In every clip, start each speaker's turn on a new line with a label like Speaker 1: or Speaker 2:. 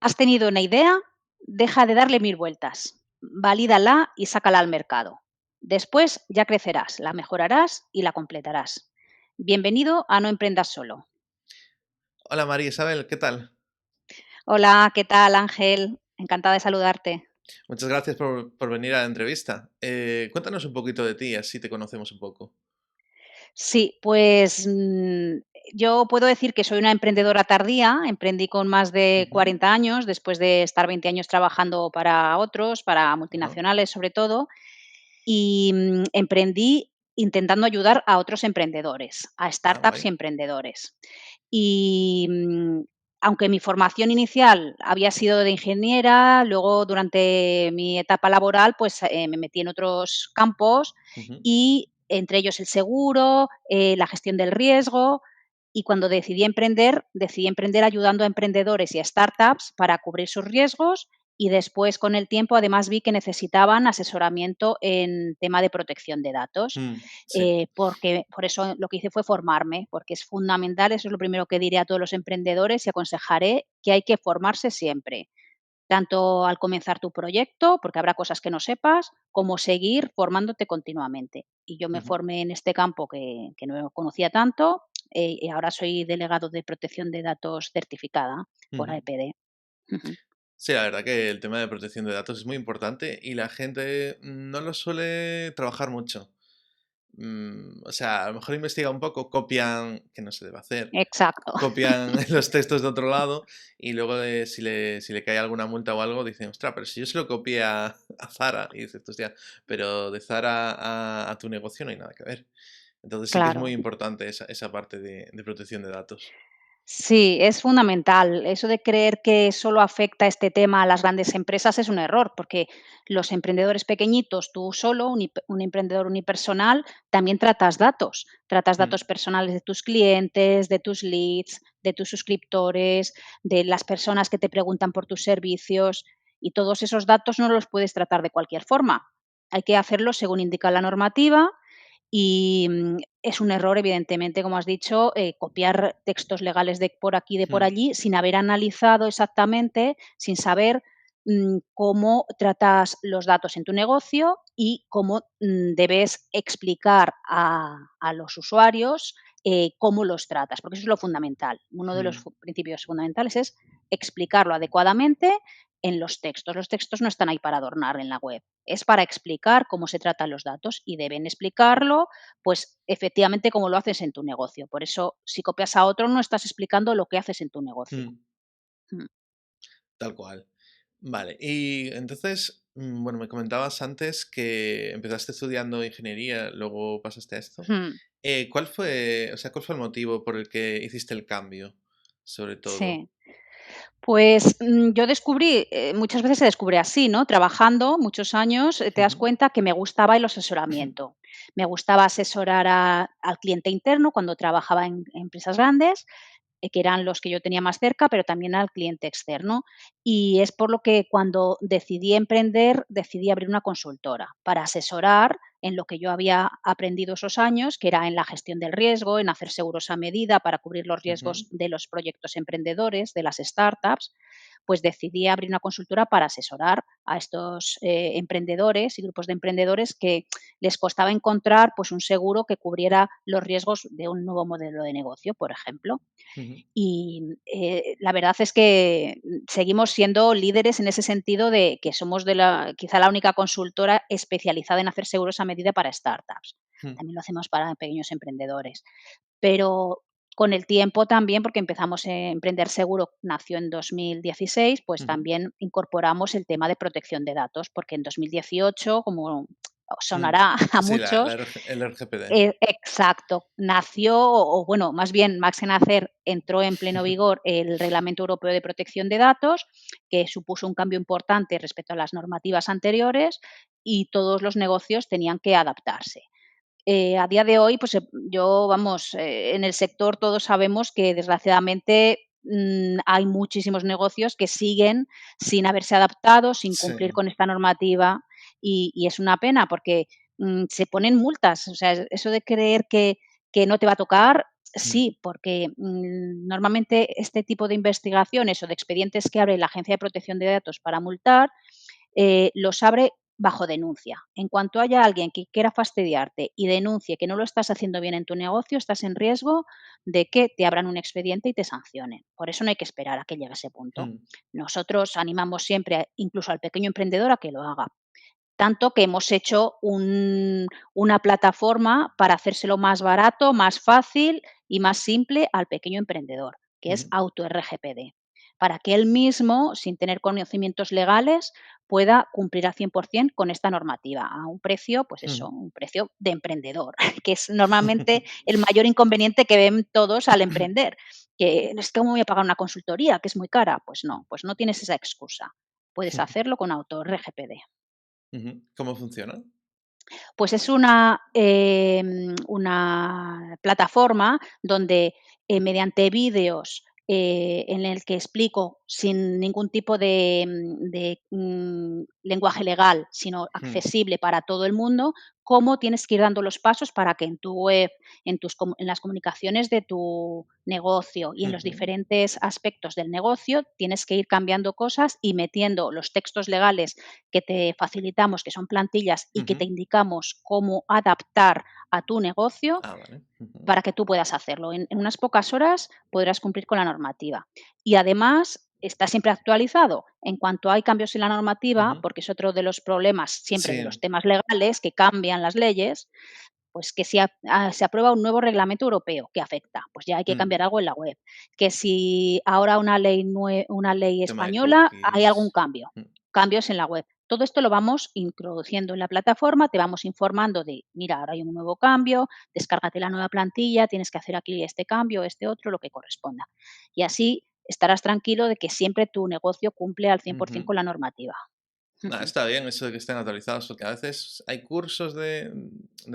Speaker 1: Has tenido una idea, deja de darle mil vueltas, valídala y sácala al mercado. Después ya crecerás, la mejorarás y la completarás. Bienvenido a No emprendas solo.
Speaker 2: Hola María Isabel, ¿qué tal?
Speaker 1: Hola, ¿qué tal Ángel? Encantada de saludarte.
Speaker 2: Muchas gracias por venir a la entrevista. Cuéntanos un poquito de ti, así te conocemos un poco.
Speaker 1: Sí, pues yo puedo decir que soy una emprendedora tardía, emprendí con más de
Speaker 2: Ujú.
Speaker 1: 40 años, después de estar 20 años trabajando para otros, para
Speaker 2: Ajá.
Speaker 1: multinacionales sobre todo, y emprendí intentando ayudar a otros emprendedores, a
Speaker 2: Ah,
Speaker 1: startups y
Speaker 2: guay.
Speaker 1: emprendedores. Y aunque mi formación inicial había sido de ingeniera, luego durante mi etapa laboral pues me metí en otros campos
Speaker 2: Ujú.
Speaker 1: y entre ellos el seguro, la gestión del riesgo. Y cuando decidí emprender ayudando a emprendedores y a startups para cubrir sus riesgos y después, con el tiempo, además vi que necesitaban asesoramiento en tema de protección de datos,
Speaker 2: Sí.
Speaker 1: porque por eso lo que hice fue formarme, porque es fundamental, eso es lo primero que diré a todos los emprendedores y aconsejaré, que hay que formarse siempre, tanto al comenzar tu proyecto, porque habrá cosas que no sepas, como seguir formándote continuamente. Y yo me
Speaker 2: Ujú.
Speaker 1: formé en este campo que no conocía tanto, y ahora soy delegado de protección de datos certificada por
Speaker 2: Ujú.
Speaker 1: AEPD. Ujú.
Speaker 2: Sí, la verdad que el tema de protección de datos es muy importante y la gente no lo suele trabajar mucho. O sea, a lo mejor investiga un poco, copian, que no se debe hacer,
Speaker 1: Exacto.
Speaker 2: copian los textos de otro lado y luego si le cae alguna multa o algo, dicen, ostras, pero si yo se lo copié a Zara, y dices, hostia, pero de Zara a tu negocio no hay nada que ver. Entonces sí que es muy
Speaker 1: Claro.
Speaker 2: importante esa parte de protección de datos.
Speaker 1: Sí, es fundamental. Eso de creer que solo afecta este tema a las grandes empresas es un error, porque los emprendedores pequeñitos, tú solo, un emprendedor unipersonal, también tratas
Speaker 2: Mm,
Speaker 1: datos personales de tus clientes, de tus leads, de tus suscriptores, de las personas que te preguntan por tus servicios, y todos esos datos no los puedes tratar de cualquier forma. Hay que hacerlo según indica la normativa y es un error, evidentemente, como has dicho, copiar textos legales de por aquí, de por
Speaker 2: mm,
Speaker 1: allí, sin haber analizado exactamente, sin saber cómo tratas los datos en tu negocio y cómo debes explicar a los usuarios cómo los tratas, porque eso es lo fundamental. Uno de los
Speaker 2: mm,
Speaker 1: principios fundamentales es explicarlo adecuadamente en los textos. Los textos no están ahí para adornar en la web, es para explicar cómo se tratan los datos y deben explicarlo, pues efectivamente como lo haces en tu negocio. Por eso, si copias a otro, no estás explicando lo que haces en tu negocio.
Speaker 2: mm,
Speaker 1: Mm.
Speaker 2: tal cual. Vale, y entonces, bueno, me comentabas antes que empezaste estudiando ingeniería, luego pasaste a esto.
Speaker 1: Mm.
Speaker 2: ¿Cuál fue, o sea, cuál fue el motivo por el que hiciste el cambio, sobre todo?
Speaker 1: Sí. Pues, yo descubrí, muchas veces se descubre así, ¿no? Trabajando muchos años, te das
Speaker 2: Ujú,
Speaker 1: cuenta que me gustaba el asesoramiento. Me gustaba asesorar al cliente interno cuando trabajaba en empresas grandes, que eran los que yo tenía más cerca, pero también al cliente externo. Y es por lo que cuando decidí emprender, decidí abrir una consultora para asesorar en lo que yo había aprendido esos años, que era en la gestión del riesgo, en hacer seguros a medida para cubrir los
Speaker 2: ujú,
Speaker 1: riesgos de los proyectos emprendedores, de las startups. Pues decidí abrir una consultora para asesorar a estos emprendedores y grupos de emprendedores que les costaba encontrar pues, un seguro que cubriera los riesgos de un nuevo modelo de negocio, por ejemplo.
Speaker 2: ujú,
Speaker 1: Y, la verdad es que seguimos siendo líderes en ese sentido de que somos quizá la única consultora especializada en hacer seguros a medida para startups.
Speaker 2: mm,
Speaker 1: También lo hacemos para pequeños emprendedores. Pero con el tiempo también, porque empezamos, Emprender Seguro nació en 2016, pues
Speaker 2: ujú,
Speaker 1: también incorporamos el tema de protección de datos, porque en 2018, como
Speaker 2: mm.
Speaker 1: sonará a
Speaker 2: Sí,
Speaker 1: muchos,
Speaker 2: el RGPD.
Speaker 1: Exacto. Nació, o bueno, más bien, más que nacer, entró en pleno vigor el Reglamento Europeo de Protección de Datos, que supuso un cambio importante respecto a las normativas anteriores y todos los negocios tenían que adaptarse. A día de hoy, pues, vamos, en el sector todos sabemos que desgraciadamente, hay muchísimos negocios que siguen sin haberse adaptado, sin cumplir
Speaker 2: Sí.
Speaker 1: con esta normativa y es una pena porque, se ponen multas. O sea, eso de creer que no te va a tocar,
Speaker 2: Ujú,
Speaker 1: Sí, porque, normalmente este tipo de investigaciones o de expedientes que abre la Agencia de Protección de Datos para multar, los abre bajo denuncia. En cuanto haya alguien que quiera fastidiarte y denuncie que no lo estás haciendo bien en tu negocio, estás en riesgo de que te abran un expediente y te sancionen. Por eso no hay que esperar a que llegue ese punto.
Speaker 2: mm,
Speaker 1: Nosotros animamos siempre, incluso al pequeño emprendedor, a que lo haga. Tanto que hemos hecho una plataforma para hacérselo más barato, más fácil y más simple al pequeño emprendedor, que es
Speaker 2: ujú,
Speaker 1: AutoRGPD, para que él mismo, sin tener conocimientos legales, pueda cumplir al 100% con esta normativa, a un precio, pues eso,
Speaker 2: ujú.
Speaker 1: un precio de emprendedor, que es normalmente el mayor inconveniente que ven todos al emprender, que es que, ¿cómo voy a pagar una consultoría, que es muy cara? Pues no tienes esa excusa. Puedes hacerlo con AutoRGPD.
Speaker 2: Ujú. ¿Cómo funciona?
Speaker 1: Pues es una plataforma donde, mediante vídeos, en el que explico sin ningún tipo de lenguaje legal, sino
Speaker 2: Mm,
Speaker 1: accesible para todo el mundo, cómo tienes que ir dando los pasos para que en tu web, en las comunicaciones de tu negocio y en los
Speaker 2: ujú,
Speaker 1: diferentes aspectos del negocio, tienes que ir cambiando cosas y metiendo los textos legales que te facilitamos, que son plantillas y que te
Speaker 2: ujú.
Speaker 1: indicamos cómo adaptar a tu negocio
Speaker 2: Ah, vale. Ujú,
Speaker 1: para que tú puedas hacerlo. En unas pocas horas podrás cumplir con la normativa. Y además está siempre actualizado. En cuanto hay cambios en la normativa,
Speaker 2: ujú.
Speaker 1: porque es otro de los problemas siempre de los
Speaker 2: Sí.
Speaker 1: temas legales, que cambian las leyes, pues que si se aprueba un nuevo reglamento europeo que afecta, pues ya hay que
Speaker 2: Mm.
Speaker 1: cambiar algo en la web. Que si ahora una ley
Speaker 2: Tema de
Speaker 1: española, hay algún
Speaker 2: cookies.
Speaker 1: cambio,
Speaker 2: Mm,
Speaker 1: cambios en la web. Todo esto lo vamos introduciendo en la plataforma, te vamos informando de, mira, ahora hay un nuevo cambio, descárgate la nueva plantilla, tienes que hacer aquí este cambio, este otro, lo que corresponda. Y así estarás tranquilo de que siempre tu negocio cumple al 100%
Speaker 2: ujú.
Speaker 1: con la normativa.
Speaker 2: Ah, está bien eso de que estén actualizados, porque a veces hay cursos de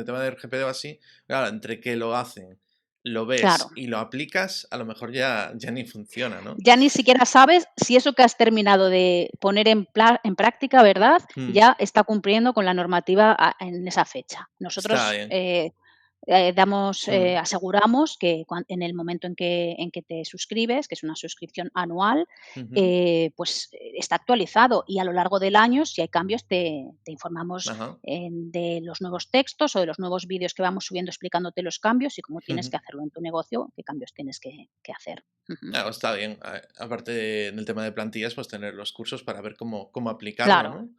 Speaker 2: tema de RGPD o así, claro, entre que lo hacen, lo
Speaker 1: Claro.
Speaker 2: ves y lo aplicas, a lo mejor ya ni funciona, ¿no?
Speaker 1: Ya ni siquiera sabes si eso que has terminado de poner en práctica, ¿verdad?,
Speaker 2: Mm,
Speaker 1: ya está cumpliendo con la normativa en esa fecha.
Speaker 2: está
Speaker 1: Nosotros,
Speaker 2: bien. Mm,
Speaker 1: aseguramos que en el momento en que te suscribes, que es una suscripción anual,
Speaker 2: ujú,
Speaker 1: está actualizado y a lo largo del año, si hay cambios, te informamos
Speaker 2: ajá,
Speaker 1: de los nuevos textos o de los nuevos vídeos que vamos subiendo explicándote los cambios y cómo tienes
Speaker 2: ujú.
Speaker 1: que hacerlo en tu negocio, qué cambios tienes que hacer. Ujú.
Speaker 2: Ah, está bien. Aparte del tema de plantillas, pues tener los cursos para ver cómo aplicarlo,
Speaker 1: Claro.
Speaker 2: ¿no?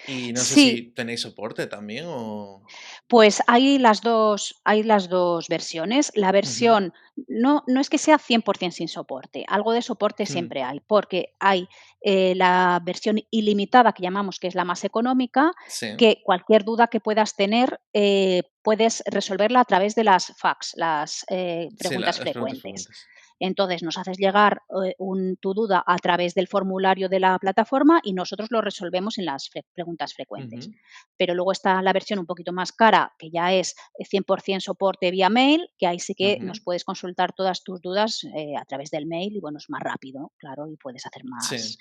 Speaker 2: Y no sé
Speaker 1: Sí,
Speaker 2: si tenéis soporte también o...
Speaker 1: pues hay las dos versiones. La
Speaker 2: Ujú,
Speaker 1: versión no es que sea 100% sin soporte, algo de soporte
Speaker 2: mm,
Speaker 1: siempre hay, porque hay, la versión ilimitada que llamamos, que es la más económica,
Speaker 2: sí,
Speaker 1: que cualquier duda que puedas tener, puedes resolverla a través de las FAQs, las,
Speaker 2: sí,
Speaker 1: preguntas
Speaker 2: las preguntas
Speaker 1: frecuentes.
Speaker 2: frecuentes.
Speaker 1: Entonces, nos haces llegar, tu duda a través del formulario de la plataforma y nosotros lo resolvemos en las preguntas frecuentes.
Speaker 2: Ujú,
Speaker 1: Pero luego está la versión un poquito más cara, que ya es 100% soporte vía mail, que ahí sí que
Speaker 2: ujú,
Speaker 1: nos puedes consultar todas tus dudas, a través del mail y, bueno, es más rápido, claro, y puedes hacer
Speaker 2: sí.
Speaker 1: más,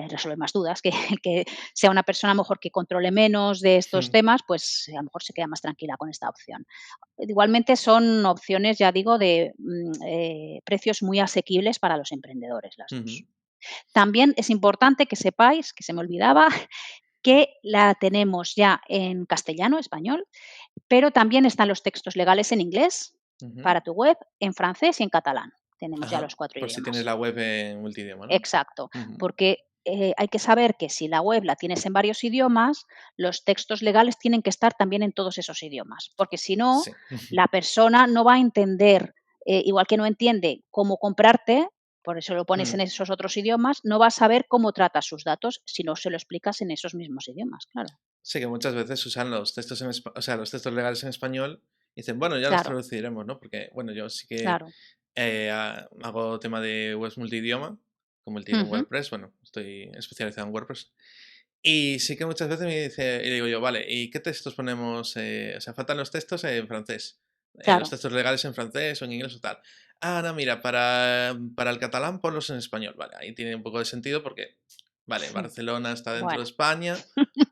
Speaker 1: resolver más dudas, que el que sea una persona a lo mejor que controle menos de estos
Speaker 2: Mm,
Speaker 1: temas, pues, a lo mejor se queda más tranquila con esta opción. Igualmente son opciones, ya digo, de, precios muy asequibles para los emprendedores, las
Speaker 2: ujú,
Speaker 1: 2. También es importante que sepáis, que se me olvidaba, que la tenemos ya en castellano, español, pero también están los textos legales en inglés
Speaker 2: ujú.
Speaker 1: para tu web, en francés y en catalán. Tenemos ya
Speaker 2: Ajá,
Speaker 1: los 4
Speaker 2: por si tienes
Speaker 1: idiomas.
Speaker 2: la web en multidioma, ¿no?
Speaker 1: Exacto,
Speaker 2: Ujú,
Speaker 1: porque, hay que saber que si la web la tienes en varios idiomas, los textos legales tienen que estar también en todos esos idiomas, porque si no,
Speaker 2: sí.
Speaker 1: la persona no va a entender, igual que no entiende cómo comprarte, por eso lo pones en
Speaker 2: Mm.
Speaker 1: esos otros idiomas, no va a saber cómo tratas sus datos si no se lo explicas en esos mismos idiomas, claro.
Speaker 2: Sí, que muchas veces usan los textos o sea, los textos legales en español y dicen, bueno, ya los
Speaker 1: Claro,
Speaker 2: traduciremos, ¿no? Porque, bueno, yo sí que
Speaker 1: claro.
Speaker 2: hago tema de webs multidioma, como el en
Speaker 1: Ujú,
Speaker 2: WordPress, bueno, estoy especializado en WordPress. Y sí que muchas veces me dice, y digo yo, vale, ¿y qué textos ponemos? O sea, faltan los textos en francés, los
Speaker 1: claro.
Speaker 2: textos legales en francés o en inglés o tal. Ah, no, mira, para el catalán ponlos en español. Vale, ahí tiene un poco de sentido porque, vale, Barcelona está dentro de
Speaker 1: Bueno.
Speaker 2: España,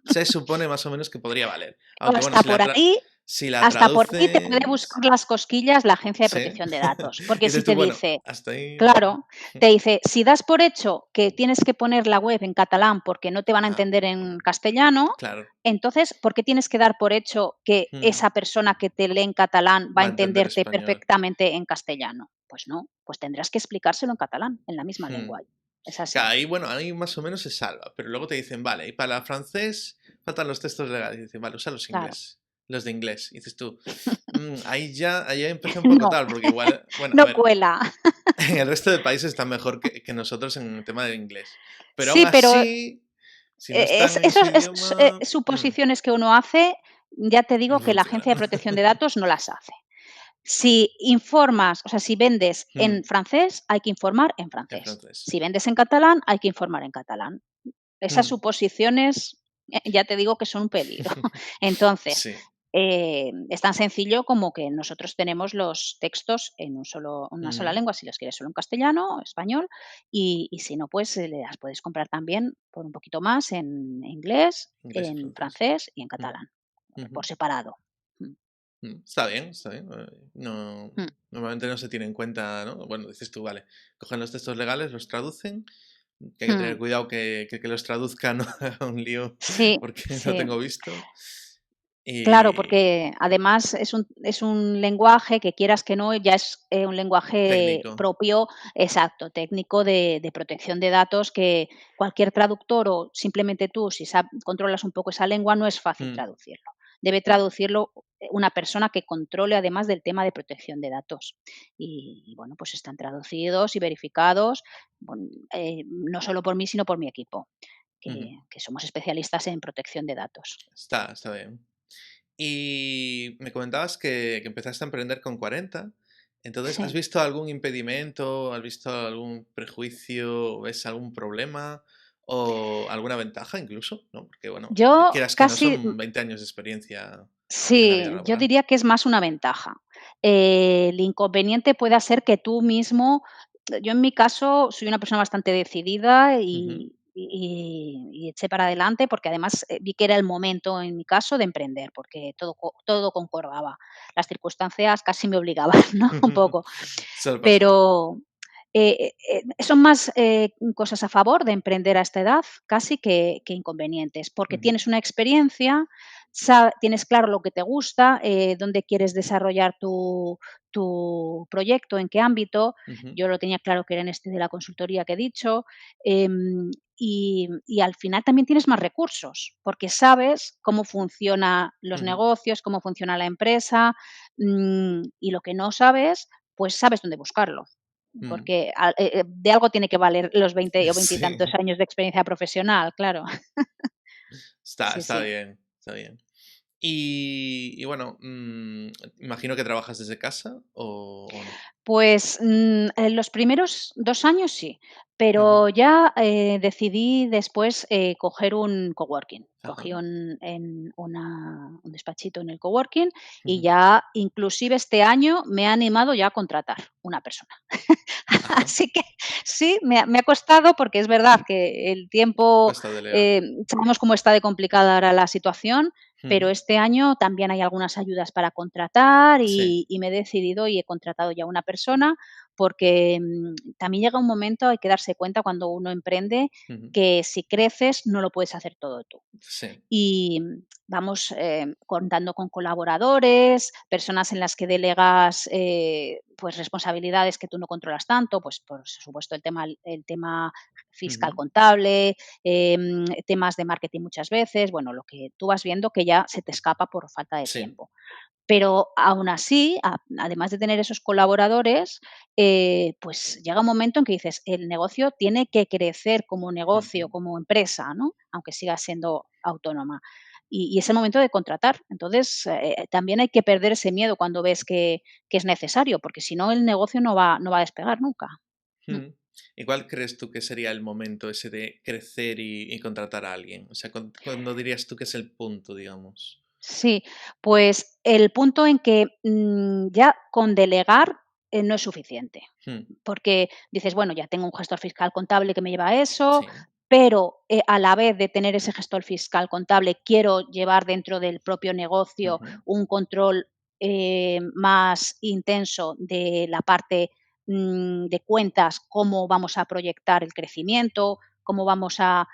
Speaker 2: se supone más o menos que podría valer.
Speaker 1: O
Speaker 2: Aunque bueno,
Speaker 1: hasta
Speaker 2: si
Speaker 1: por ahí
Speaker 2: si la
Speaker 1: Hasta por ahí te puede
Speaker 2: traduces,
Speaker 1: buscar las cosquillas la Agencia de
Speaker 2: sí.
Speaker 1: Protección de Datos, porque si
Speaker 2: Dices tú,
Speaker 1: te
Speaker 2: bueno,
Speaker 1: dice
Speaker 2: hasta ahí.
Speaker 1: claro, te dice, si das por hecho que tienes que poner la web en catalán porque no te van a
Speaker 2: Ah,
Speaker 1: entender en castellano,
Speaker 2: claro.
Speaker 1: entonces, ¿por qué tienes que dar por hecho que
Speaker 2: Mm,
Speaker 1: esa persona que te lee en catalán va
Speaker 2: va
Speaker 1: a
Speaker 2: a entender
Speaker 1: entenderte
Speaker 2: español.
Speaker 1: perfectamente en castellano? Pues no, pues tendrás que explicárselo en catalán, en la misma
Speaker 2: Mm.
Speaker 1: lengua. Es así.
Speaker 2: Claro, ahí, bueno, ahí más o menos se salva, pero luego te dicen, vale, y para francés faltan los textos legales. Y dicen, vale, usa
Speaker 1: Claro.
Speaker 2: los de inglés. Y dices tú, ahí ya empecé un poco
Speaker 1: No,
Speaker 2: tal, porque igual, bueno, a
Speaker 1: no
Speaker 2: ver,
Speaker 1: cuela.
Speaker 2: en el resto de países están mejor que nosotros en el tema del inglés. Pero aún
Speaker 1: Sí, pero
Speaker 2: así, si no están en ese
Speaker 1: esos,
Speaker 2: idioma,
Speaker 1: suposiciones que uno hace, ya te
Speaker 2: no
Speaker 1: digo que la
Speaker 2: funciona.
Speaker 1: Agencia de Protección de Datos no las hace. Si informas, o sea, si vendes
Speaker 2: Mm,
Speaker 1: en francés, hay que informar en
Speaker 2: en
Speaker 1: francés.
Speaker 2: francés.
Speaker 1: Si vendes en catalán, hay que informar en catalán. Esas
Speaker 2: Mm.
Speaker 1: suposiciones, ya te digo que son un peligro. Entonces,
Speaker 2: Sí.
Speaker 1: es tan sencillo como que nosotros tenemos los textos en una sola
Speaker 2: Mm,
Speaker 1: lengua, si los quieres solo en castellano o español, y si no, pues las puedes comprar también por un poquito más en inglés,
Speaker 2: inglés y
Speaker 1: en
Speaker 2: francés.
Speaker 1: francés y en
Speaker 2: Mm,
Speaker 1: catalán,
Speaker 2: ujú.
Speaker 1: por separado. Mm,
Speaker 2: Está bien, está bien. No,
Speaker 1: mm,
Speaker 2: normalmente no se tiene en cuenta, ¿no? Bueno, dices tú, vale, cogen los textos legales, los traducen, que hay que tener
Speaker 1: mm.
Speaker 2: cuidado que los traduzca no haga un lío
Speaker 1: Sí,
Speaker 2: porque no
Speaker 1: sí.
Speaker 2: tengo visto.
Speaker 1: Claro,
Speaker 2: Y
Speaker 1: porque además es un lenguaje que quieras que no, ya es, un lenguaje
Speaker 2: técnico.
Speaker 1: propio, exacto, técnico de protección de datos que cualquier traductor o simplemente tú, si controlas un poco esa lengua, no es fácil
Speaker 2: Mm,
Speaker 1: traducirlo. Debe
Speaker 2: mm,
Speaker 1: traducirlo, una persona que controle además del tema de protección de datos. Y bueno, pues están traducidos y verificados, no solo por mí, sino por mi equipo,
Speaker 2: ujú.
Speaker 1: que somos especialistas en protección de datos.
Speaker 2: Está bien. Y me comentabas que empezaste a emprender con 40. Entonces, ¿has
Speaker 1: Sí.
Speaker 2: visto algún impedimento? ¿Has visto algún prejuicio? ¿Ves algún problema? ¿O alguna ventaja incluso? ¿No? Porque, bueno,
Speaker 1: Yo
Speaker 2: quieras que no,
Speaker 1: casi,
Speaker 2: son 20 años de experiencia en la vida
Speaker 1: sí, yo
Speaker 2: laboral.
Speaker 1: diría que es más una ventaja. El inconveniente puede ser que tú mismo, yo en mi caso soy una persona bastante decidida
Speaker 2: Ujú,
Speaker 1: y eché para adelante porque además vi que era el momento en mi caso de emprender porque todo concordaba. Las circunstancias casi me obligaban, ¿no? Un poco.
Speaker 2: Suele pasar.
Speaker 1: Pero, son más, cosas a favor de emprender a esta edad casi que inconvenientes, porque
Speaker 2: Ujú,
Speaker 1: tienes una experiencia, tienes claro lo que te gusta, dónde quieres desarrollar tu proyecto, en qué ámbito.
Speaker 2: ujú,
Speaker 1: Yo lo tenía claro que era en este de la consultoría que he dicho, y al final también tienes más recursos, porque sabes cómo funcionan los
Speaker 2: ujú,
Speaker 1: negocios, cómo funciona la empresa, y lo que no sabes, pues sabes dónde buscarlo.
Speaker 2: mm.
Speaker 1: Porque de algo tiene que valer los 20 o veintitantos
Speaker 2: Sí,
Speaker 1: años de experiencia profesional, claro. Sí,
Speaker 2: está
Speaker 1: sí.
Speaker 2: bien, está bien. Y bueno, imagino que trabajas desde casa o no.
Speaker 1: Pues, en los primeros 2 años sí,
Speaker 2: Ujú,
Speaker 1: pero ya, decidí después, coger un coworking.
Speaker 2: ajá,
Speaker 1: Cogí un despachito en el coworking y
Speaker 2: ujú,
Speaker 1: ya, inclusive este año me he animado ya a contratar una persona.
Speaker 2: ajá.
Speaker 1: Así que sí, me ha costado porque es verdad que el tiempo,
Speaker 2: Cuesta delegar.
Speaker 1: sabemos cómo está de complicada ahora la situación, pero
Speaker 2: Ujú,
Speaker 1: este año también hay algunas ayudas para contratar
Speaker 2: sí.
Speaker 1: y me he decidido y he contratado ya una persona porque, también llega un momento, hay que darse cuenta cuando uno emprende
Speaker 2: Ujú,
Speaker 1: que si creces no lo puedes hacer todo tú.
Speaker 2: sí.
Speaker 1: Y vamos, contando con colaboradores, personas en las que delegas, pues, responsabilidades que tú no controlas tanto, pues, por supuesto, el tema fiscal
Speaker 2: Ujú,
Speaker 1: contable, temas de marketing muchas veces, bueno, lo que tú vas viendo que ya se te escapa por falta de
Speaker 2: sí.
Speaker 1: tiempo. Pero aún así, además de tener esos colaboradores, pues llega un momento en que dices, el negocio tiene que crecer como negocio,
Speaker 2: Ujú,
Speaker 1: como empresa, ¿no? Aunque siga siendo autónoma. Y es el momento de contratar. Entonces, también hay que perder ese miedo cuando ves que es necesario, porque si no, el negocio no va a despegar nunca. Mm.
Speaker 2: mm. ¿Y cuál crees tú que sería el momento ese de crecer y contratar a alguien? O sea, ¿cuándo dirías tú que es el punto, digamos?
Speaker 1: Sí, pues el punto en que, ya con delegar, no es suficiente.
Speaker 2: Mm,
Speaker 1: Porque dices, bueno, ya tengo un gestor fiscal contable que me lleva a eso,
Speaker 2: sí.
Speaker 1: pero, a la vez de tener ese gestor fiscal contable, quiero llevar dentro del propio negocio
Speaker 2: Ujú,
Speaker 1: un control, más intenso de la parte, de cuentas, cómo vamos a proyectar el crecimiento, cómo vamos a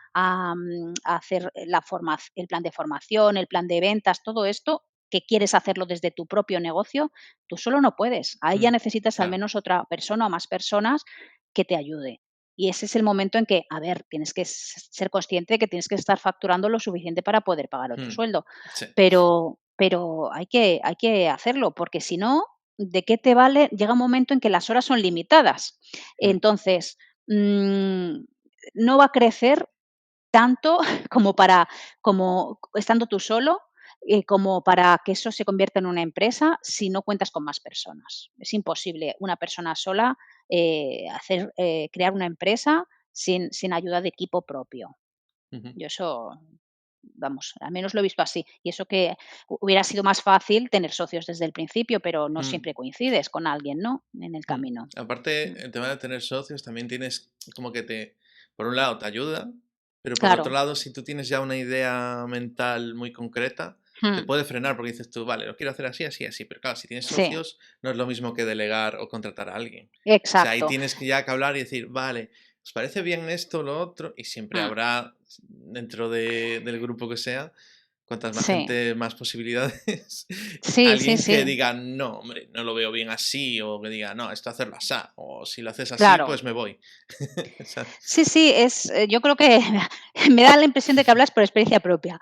Speaker 1: hacer el plan de formación, el plan de ventas, todo esto que quieres hacerlo desde tu propio negocio, tú solo no puedes. Ahí ya
Speaker 2: mm,
Speaker 1: necesitas al
Speaker 2: claro,
Speaker 1: menos otra persona o más personas que te ayude. Y ese es el momento en que, a ver, tienes que ser consciente de que tienes que estar facturando lo suficiente para poder pagar otro
Speaker 2: mm,
Speaker 1: sueldo,
Speaker 2: sí,
Speaker 1: pero hay que hacerlo, porque si no, ¿de qué te vale? Llega un momento en que las horas son limitadas.
Speaker 2: mm,
Speaker 1: Entonces, no va a crecer tanto como estando tú solo, como para que eso se convierta en una empresa si no cuentas con más personas. Es imposible una persona sola, crear una empresa sin ayuda de equipo propio.
Speaker 2: ujú,
Speaker 1: Yo eso, vamos, al menos lo he visto así. Y eso que hubiera sido más fácil tener socios desde el principio, pero no
Speaker 2: mm.
Speaker 1: siempre coincides con alguien, ¿no?, en el
Speaker 2: Mm.
Speaker 1: camino.
Speaker 2: Aparte,
Speaker 1: Mm,
Speaker 2: el tema de tener socios también tienes como que por un lado te ayuda, pero por otro
Speaker 1: claro.
Speaker 2: lado, si tú tienes ya una idea mental muy concreta, te
Speaker 1: Mm,
Speaker 2: puede frenar porque dices tú, vale, lo quiero hacer así, así, así. Pero claro, si tienes
Speaker 1: sí,
Speaker 2: socios, no es lo mismo que delegar o contratar a alguien. O sea, ahí
Speaker 1: exacto.
Speaker 2: tienes que ya que hablar y decir, vale, ¿os parece bien esto, lo otro? Y siempre
Speaker 1: Mm,
Speaker 2: habrá, dentro del grupo que sea, cuantas más
Speaker 1: sí.
Speaker 2: gente, más posibilidades.
Speaker 1: Sí, sí,
Speaker 2: Alguien que
Speaker 1: sí,
Speaker 2: diga, no, hombre, no lo veo bien así, o que diga, no, esto hacerlo así, o si lo haces así,
Speaker 1: claro.
Speaker 2: pues me voy. ¿Sabes?
Speaker 1: Sí, sí, yo creo que me da la impresión de que hablas por experiencia propia.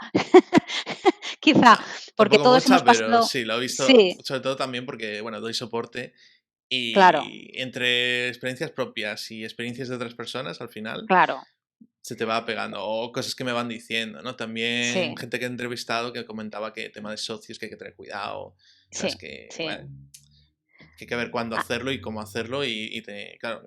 Speaker 1: Quizá,
Speaker 2: No,
Speaker 1: porque
Speaker 2: tampoco
Speaker 1: todos hemos
Speaker 2: mucha, pero
Speaker 1: pasado.
Speaker 2: sí, lo he visto,
Speaker 1: Sí,
Speaker 2: sobre todo también porque, bueno, doy soporte
Speaker 1: claro,
Speaker 2: y entre experiencias propias y experiencias de otras personas, al final
Speaker 1: claro,
Speaker 2: se te va pegando, o cosas que me van diciendo, ¿no? También
Speaker 1: sí,
Speaker 2: gente que he entrevistado que comentaba que tema de socios que hay que tener cuidado, sabes
Speaker 1: sí,
Speaker 2: que,
Speaker 1: sí.
Speaker 2: bueno, que hay que ver cuándo
Speaker 1: Ah,
Speaker 2: hacerlo y cómo hacerlo claro,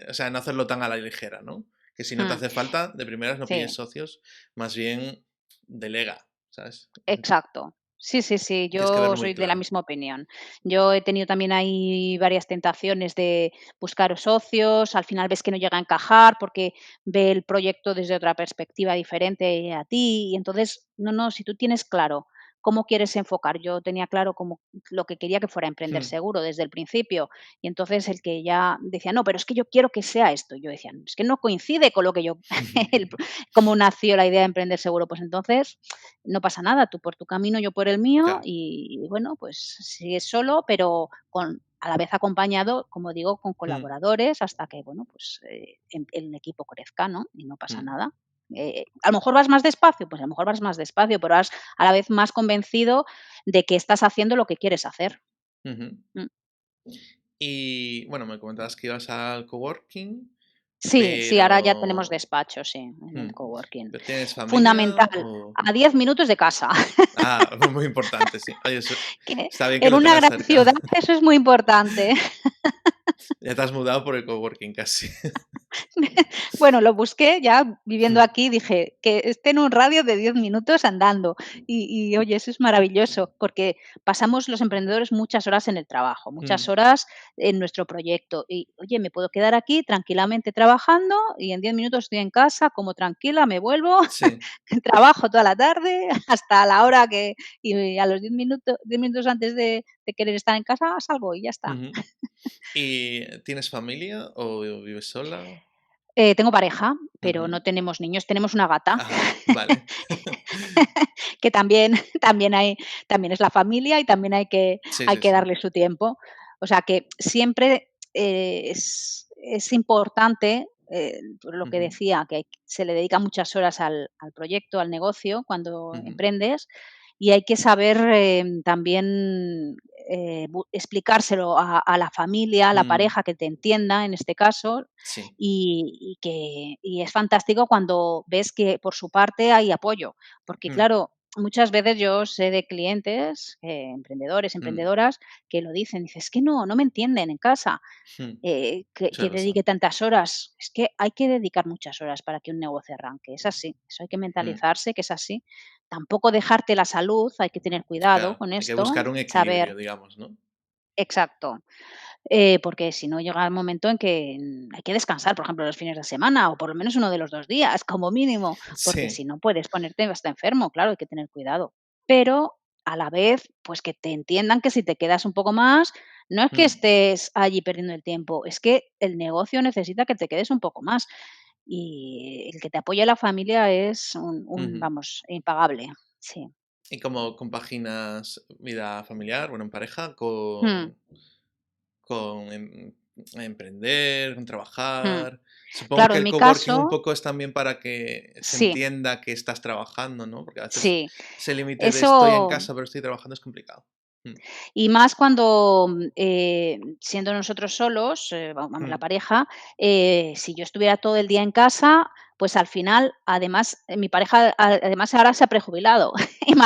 Speaker 2: o sea, no hacerlo tan a la ligera, ¿no? Que si no te
Speaker 1: mm,
Speaker 2: hace falta, de primeras no pilles
Speaker 1: sí.
Speaker 2: socios, más bien delega, ¿sabes?
Speaker 1: Exacto. Sí, sí, sí,
Speaker 2: Tienes que
Speaker 1: yo
Speaker 2: verlo muy
Speaker 1: soy de la
Speaker 2: claro.
Speaker 1: misma opinión. Yo he tenido también ahí varias tentaciones de buscar socios, al final ves que no llega a encajar porque ve el proyecto desde otra perspectiva diferente a ti y entonces, no, no, si tú tienes claro cómo quieres enfocar, yo tenía claro cómo lo que quería que fuera emprender
Speaker 2: Hmm.
Speaker 1: seguro desde el principio y entonces el que ya decía, no, pero es que yo quiero que sea esto, yo decía, es que no coincide con lo que yo, el- cómo nació la idea de emprender seguro, pues entonces no pasa nada, tú por tu camino, yo por el mío
Speaker 2: Claro.
Speaker 1: y bueno, pues sigues solo, pero a la vez acompañado, como digo, con
Speaker 2: Hmm,
Speaker 1: colaboradores hasta que, bueno, pues, el equipo crezca, ¿no? Y no pasa
Speaker 2: hmm,
Speaker 1: nada. A lo mejor vas más despacio, pues a lo mejor vas más despacio, pero vas a la vez más convencido de que estás haciendo lo que quieres hacer.
Speaker 2: ujú.
Speaker 1: Mm.
Speaker 2: Y bueno, me comentabas que ibas al coworking,
Speaker 1: Sí, sí, ahora ya tenemos
Speaker 2: pero,
Speaker 1: despacho, sí, en el
Speaker 2: hmm,
Speaker 1: coworking.
Speaker 2: ¿pero tienes familia
Speaker 1: Fundamental,
Speaker 2: o...?
Speaker 1: a 10 minutos de casa.
Speaker 2: Ah, muy importante, sí. Oye,
Speaker 1: Que
Speaker 2: está bien que
Speaker 1: en
Speaker 2: lo
Speaker 1: una
Speaker 2: tengas
Speaker 1: gran
Speaker 2: cerca.
Speaker 1: ciudad eso es muy importante.
Speaker 2: Ya te has mudado por el coworking casi.
Speaker 1: Bueno, lo busqué ya viviendo aquí, dije: "Que esté en un radio de 10 minutos andando". Y oye, eso es maravilloso, porque pasamos los emprendedores muchas horas en el trabajo, muchas
Speaker 2: Mm,
Speaker 1: horas en nuestro proyecto. Y, oye, me puedo quedar aquí tranquilamente trabajando y en 10 minutos estoy en casa, como tranquila, me vuelvo,
Speaker 2: sí.
Speaker 1: trabajo toda la tarde hasta la hora que y a los 10 minutos antes de querer estar en casa salgo y ya está.
Speaker 2: Ujú. ¿Y tienes familia o vives sola?
Speaker 1: Tengo pareja, pero
Speaker 2: Ujú.
Speaker 1: no tenemos niños, tenemos una gata.
Speaker 2: Ajá, vale.
Speaker 1: Que también también es la familia y también hay que
Speaker 2: Sí,
Speaker 1: hay
Speaker 2: sí,
Speaker 1: que
Speaker 2: sí.
Speaker 1: darle su tiempo. O sea, que siempre, es importante, por lo que
Speaker 2: Ujú,
Speaker 1: decía, que se le dedica muchas horas al proyecto, al negocio cuando
Speaker 2: ujú.
Speaker 1: emprendes, y hay que saber, también, explicárselo a la familia, a la
Speaker 2: Mm,
Speaker 1: pareja que te entienda en este caso,
Speaker 2: sí.
Speaker 1: y es fantástico cuando ves que por su parte hay apoyo. Porque
Speaker 2: Mm,
Speaker 1: claro, muchas veces yo sé de clientes, emprendedores,
Speaker 2: mm,
Speaker 1: emprendedoras, que lo dicen, dices: "Es que no me entienden en casa,
Speaker 2: mm.
Speaker 1: que
Speaker 2: Suele pasar.
Speaker 1: dedique tantas horas". Es que hay que dedicar muchas horas para que un negocio arranque, es así, eso hay que
Speaker 2: Mm,
Speaker 1: mentalizarse que es así. Tampoco dejarte la salud, hay que tener cuidado
Speaker 2: claro,
Speaker 1: con
Speaker 2: hay que
Speaker 1: esto,
Speaker 2: buscar un
Speaker 1: saber.
Speaker 2: equilibrio, digamos, ¿no?
Speaker 1: exacto. Porque si no llega el momento en que hay que descansar, por ejemplo, los fines de semana, o por lo menos uno de los 2 días, como mínimo, porque
Speaker 2: Sí.
Speaker 1: si no puedes ponerte hasta enfermo, claro, hay que tener cuidado. Pero a la vez, pues que te entiendan que si te quedas un poco más, no es que
Speaker 2: Mm,
Speaker 1: estés allí perdiendo el tiempo, es que el negocio necesita que te quedes un poco más. Y el que te apoye la familia es
Speaker 2: ujú.
Speaker 1: vamos, impagable. Sí.
Speaker 2: ¿Y cómo compaginas vida familiar, bueno, en pareja,
Speaker 1: Mm,
Speaker 2: con emprender, con
Speaker 1: mm.
Speaker 2: trabajar? Supongo
Speaker 1: Claro,
Speaker 2: que
Speaker 1: en
Speaker 2: el
Speaker 1: mi
Speaker 2: coworking un
Speaker 1: caso
Speaker 2: poco es también para que se
Speaker 1: sí,
Speaker 2: entienda que estás trabajando, ¿no? Porque a veces
Speaker 1: sí.
Speaker 2: ese límite de estoy en
Speaker 1: Eso
Speaker 2: casa, pero estoy trabajando es complicado. Mm,
Speaker 1: y más cuando, siendo nosotros solos, vamos, la
Speaker 2: mm,
Speaker 1: pareja, si yo estuviera todo el día en casa, pues al final, además, mi pareja además ahora se ha prejubilado.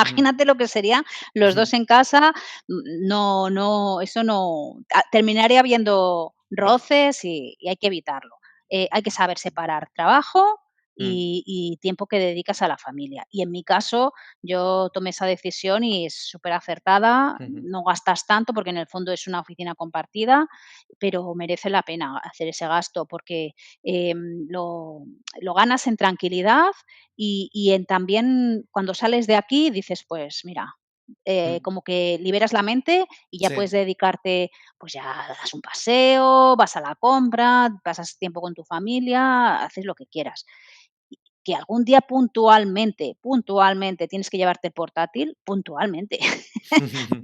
Speaker 2: ujú,
Speaker 1: Imagínate lo que sería los
Speaker 2: ujú.
Speaker 1: 2 en casa, no, eso no terminaría habiendo
Speaker 2: Claro.
Speaker 1: roces y hay que evitarlo. Hay que saber separar trabajo
Speaker 2: Mm,
Speaker 1: y tiempo que dedicas a la familia. Y en mi caso, yo tomé esa decisión y es súper acertada.
Speaker 2: ujú,
Speaker 1: No gastas tanto porque en el fondo es una oficina compartida, pero merece la pena hacer ese gasto porque, lo ganas en tranquilidad y en también cuando sales de aquí dices: "Pues mira",
Speaker 2: mm.
Speaker 1: como que liberas la mente y ya puedes
Speaker 2: Sí.
Speaker 1: dedicarte, pues ya das un paseo, vas a la compra, pasas tiempo con tu familia, haces lo que quieras. Que algún día puntualmente tienes que llevarte el portátil, puntualmente,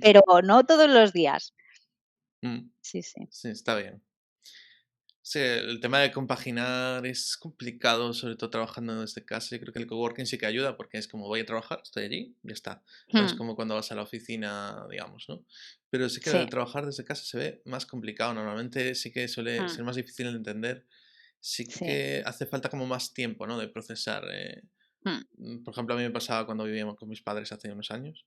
Speaker 1: pero no todos los días.
Speaker 2: Mm,
Speaker 1: Sí, sí.
Speaker 2: sí, está bien. Sí, el tema de compaginar es complicado, sobre todo trabajando desde casa. Yo creo que el coworking sí que ayuda porque es como voy a trabajar, estoy allí, ya está. No es
Speaker 1: Mm,
Speaker 2: como cuando vas a la oficina, digamos, ¿no? Pero sí que
Speaker 1: sí,
Speaker 2: trabajar desde casa se ve más complicado. Normalmente sí que suele
Speaker 1: mm,
Speaker 2: ser más difícil de entender. Sí
Speaker 1: sí,
Speaker 2: que hace falta como más tiempo, ¿no? De procesar.
Speaker 1: mm,
Speaker 2: Por ejemplo, a mí me pasaba cuando vivíamos con mis padres hace unos años,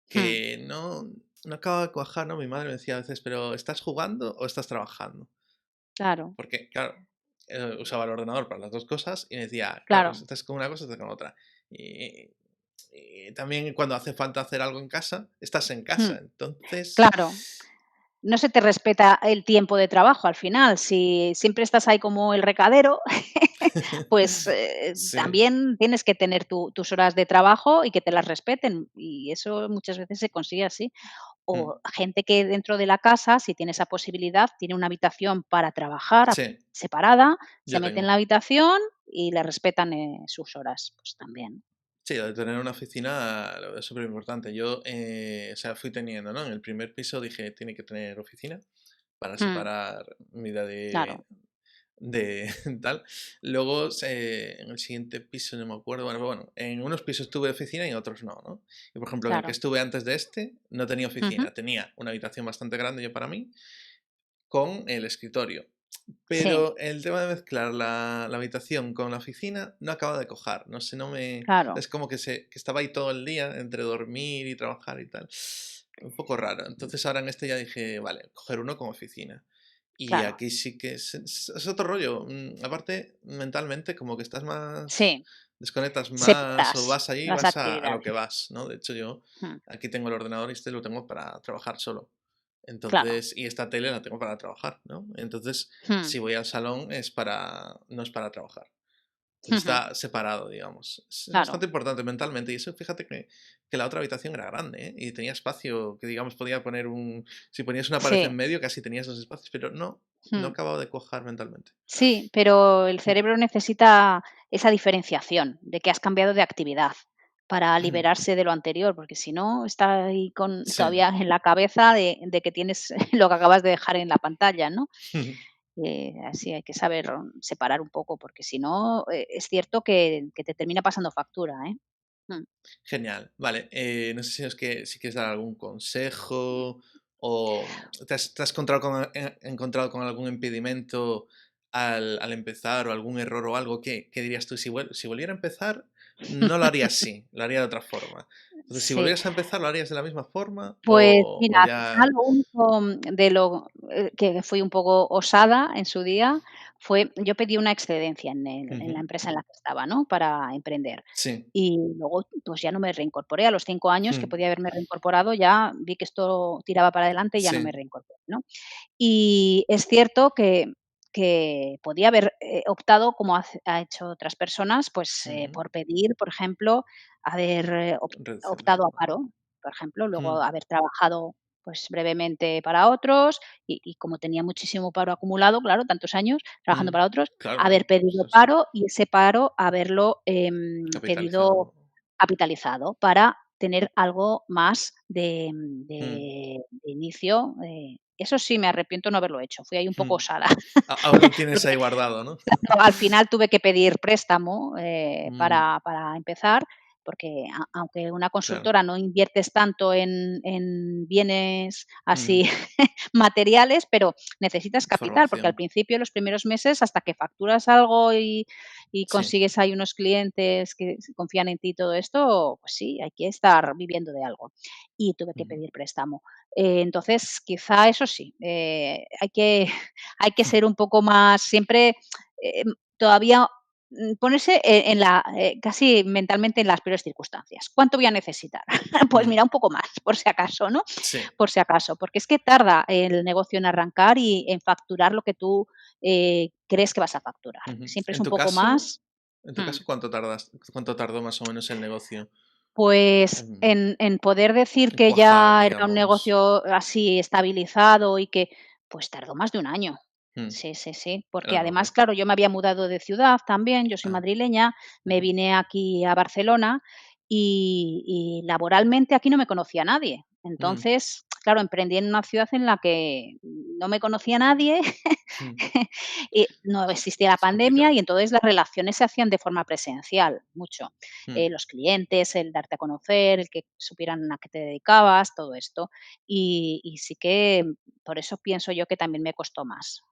Speaker 1: mm,
Speaker 2: que no acababa de cuajar, ¿no? Mi madre me decía a veces, pero ¿estás jugando o estás trabajando?
Speaker 1: claro,
Speaker 2: Porque, claro, usaba el ordenador para las 2 cosas y me decía: "Claro,
Speaker 1: claro,
Speaker 2: estás con una cosa, estás con otra". Y y también cuando hace falta hacer algo en casa, estás en
Speaker 1: mm,
Speaker 2: casa. Entonces,
Speaker 1: claro. No se te respeta el tiempo de trabajo al final. Si siempre estás ahí como el recadero, pues,
Speaker 2: sí,
Speaker 1: también tienes que tener tus horas de trabajo y que te las respeten, y eso muchas veces se consigue así.
Speaker 2: mm,
Speaker 1: O gente que dentro de la casa, si tiene esa posibilidad, tiene una habitación para trabajar
Speaker 2: sí,
Speaker 1: separada, se
Speaker 2: yo
Speaker 1: mete en
Speaker 2: tengo.
Speaker 1: la habitación y le respetan, sus horas, pues también.
Speaker 2: Sí, lo de tener una oficina lo veo superimportante. Yo, o sea, fui teniendo, ¿no? En el primer piso dije: "Tiene que tener oficina", para
Speaker 1: Mm,
Speaker 2: separar mi vida
Speaker 1: claro,
Speaker 2: de tal. Luego, en el siguiente piso no me acuerdo, bueno, en unos pisos tuve oficina y en otros no, ¿no? Y por ejemplo, en el que
Speaker 1: claro.
Speaker 2: estuve antes de este, no tenía
Speaker 1: Ujú.
Speaker 2: oficina, tenía una habitación bastante grande yo para mí, con el escritorio.
Speaker 1: Sí,
Speaker 2: Pero el tema de mezclar la habitación con la oficina no acaba de cojar, no sé, no me...
Speaker 1: claro.
Speaker 2: Es como que estaba ahí todo el día entre dormir y trabajar y tal. Un poco raro. Entonces ahora en este ya dije, vale, coger uno como oficina. Y
Speaker 1: Claro.
Speaker 2: aquí sí que es otro rollo. Aparte, mentalmente, como que estás más...
Speaker 1: Sí,
Speaker 2: Desconectas más o
Speaker 1: separas
Speaker 2: vas ahí y
Speaker 1: las
Speaker 2: vas a lo que
Speaker 1: actividades.
Speaker 2: vas, ¿no? De hecho, yo
Speaker 1: Mm,
Speaker 2: aquí tengo el ordenador y este lo tengo para trabajar solo.
Speaker 1: claro.
Speaker 2: Entonces, y esta tele la tengo para trabajar, ¿no? Entonces,
Speaker 1: Mm,
Speaker 2: si voy al salón no es para trabajar. Entonces
Speaker 1: ujú,
Speaker 2: está separado, digamos. Es
Speaker 1: claro.
Speaker 2: bastante importante mentalmente. Y eso, fíjate que la otra habitación era grande, ¿eh? Y tenía espacio, que digamos podía poner si ponías una pared en
Speaker 1: Sí.
Speaker 2: medio, casi tenías esos espacios, pero no
Speaker 1: Mm.
Speaker 2: acababa de cuajar mentalmente.
Speaker 1: Sí, pero el
Speaker 2: Mm,
Speaker 1: cerebro necesita esa diferenciación de que has cambiado de actividad para
Speaker 2: ujú.
Speaker 1: liberarse de lo anterior, porque si no está ahí con
Speaker 2: Sí.
Speaker 1: todavía en la cabeza de que tienes lo que acabas de dejar en la pantalla, ¿no? Así hay que saber separar un poco, porque si no, es cierto que te termina pasando factura, ¿eh? Mm.
Speaker 2: Genial. Vale. No sé si quieres dar algún consejo o te has encontrado con algún impedimento al empezar o algún error o algo que dirías tú, si volviera a empezar, no lo haría así, lo haría de otra forma? Entonces, si
Speaker 1: Sí.
Speaker 2: volvieras a empezar, ¿lo harías de la misma forma
Speaker 1: Pues
Speaker 2: o
Speaker 1: mira, quizá
Speaker 2: ya?
Speaker 1: lo único, de lo, que fui un poco osada en su día, fue yo pedí una excedencia en la
Speaker 2: Ujú.
Speaker 1: empresa en la que estaba, ¿no?, para emprender.
Speaker 2: Sí.
Speaker 1: Y luego, pues, ya no me reincorporé. A los 5 años que
Speaker 2: Mm.
Speaker 1: podía haberme reincorporado, ya vi que esto tiraba para adelante y ya no me
Speaker 2: Sí.
Speaker 1: reincorporé, ¿no? Y es cierto que podía haber, optado, como ha hecho otras personas, pues,
Speaker 2: Ujú.
Speaker 1: por pedir, por ejemplo, haber
Speaker 2: Reducción de
Speaker 1: optado a
Speaker 2: jornada.
Speaker 1: paro, por ejemplo, luego
Speaker 2: Mm.
Speaker 1: haber trabajado, pues, brevemente para otros y como tenía muchísimo paro acumulado, claro, tantos años trabajando
Speaker 2: Mm.
Speaker 1: para otros,
Speaker 2: Claro,
Speaker 1: haber pedido
Speaker 2: eso es
Speaker 1: paro y ese paro haberlo, pedido
Speaker 2: capitalizado.
Speaker 1: capitalizado para tener algo más de
Speaker 2: Mm.
Speaker 1: de inicio. Eso sí, me arrepiento no haberlo hecho, fui ahí un poco
Speaker 2: Mm.
Speaker 1: osada,
Speaker 2: Aún lo tienes
Speaker 1: porque
Speaker 2: ahí guardado, ¿no?
Speaker 1: claro, al final tuve que pedir préstamo,
Speaker 2: Mm.
Speaker 1: para empezar, porque aunque una
Speaker 2: Claro.
Speaker 1: consultora no inviertes tanto en bienes
Speaker 2: Ujú.
Speaker 1: así materiales, pero necesitas capital, porque al
Speaker 2: Formación.
Speaker 1: principio, los primeros meses, hasta que facturas algo y
Speaker 2: Sí.
Speaker 1: consigues ahí unos clientes que confían en ti y todo esto, pues sí, hay que estar viviendo de algo. Y tuve que
Speaker 2: Ujú.
Speaker 1: pedir préstamo. Entonces, quizá eso sí, hay que ser un poco más siempre, todavía, ponerse en la casi mentalmente en las peores circunstancias. ¿Cuánto voy a necesitar? Pues
Speaker 2: Mm.
Speaker 1: mira, un poco más, por si acaso, ¿no?
Speaker 2: Sí.
Speaker 1: Por si acaso, porque es que tarda el negocio en arrancar y en facturar lo que tú, crees que vas a facturar.
Speaker 2: Ujú.
Speaker 1: Siempre es un poco más.
Speaker 2: En tu
Speaker 1: mm,
Speaker 2: caso, cuánto tardó más o menos el negocio
Speaker 1: pues
Speaker 2: en
Speaker 1: en poder decir que
Speaker 2: cuajar,
Speaker 1: ya era un
Speaker 2: digamos?
Speaker 1: negocio así estabilizado y que, pues tardó más de un año.
Speaker 2: Mm.
Speaker 1: Sí, sí, sí, porque
Speaker 2: Era
Speaker 1: además,
Speaker 2: normal.
Speaker 1: claro, yo me había mudado de ciudad también, yo soy
Speaker 2: Ah.
Speaker 1: madrileña, me
Speaker 2: Ujú.
Speaker 1: vine aquí a Barcelona y laboralmente aquí no me conocía nadie.
Speaker 2: Mm.
Speaker 1: Entonces, claro, emprendí en una ciudad en la que no me conocía nadie,
Speaker 2: Mm.
Speaker 1: y no existía la
Speaker 2: Es
Speaker 1: pandemia
Speaker 2: complicado.
Speaker 1: y entonces las relaciones se hacían de forma presencial, mucho.
Speaker 2: Mm.
Speaker 1: Los clientes, el darte a conocer, el que supieran a qué te dedicabas, todo esto. Y sí que por eso pienso yo que también me costó más,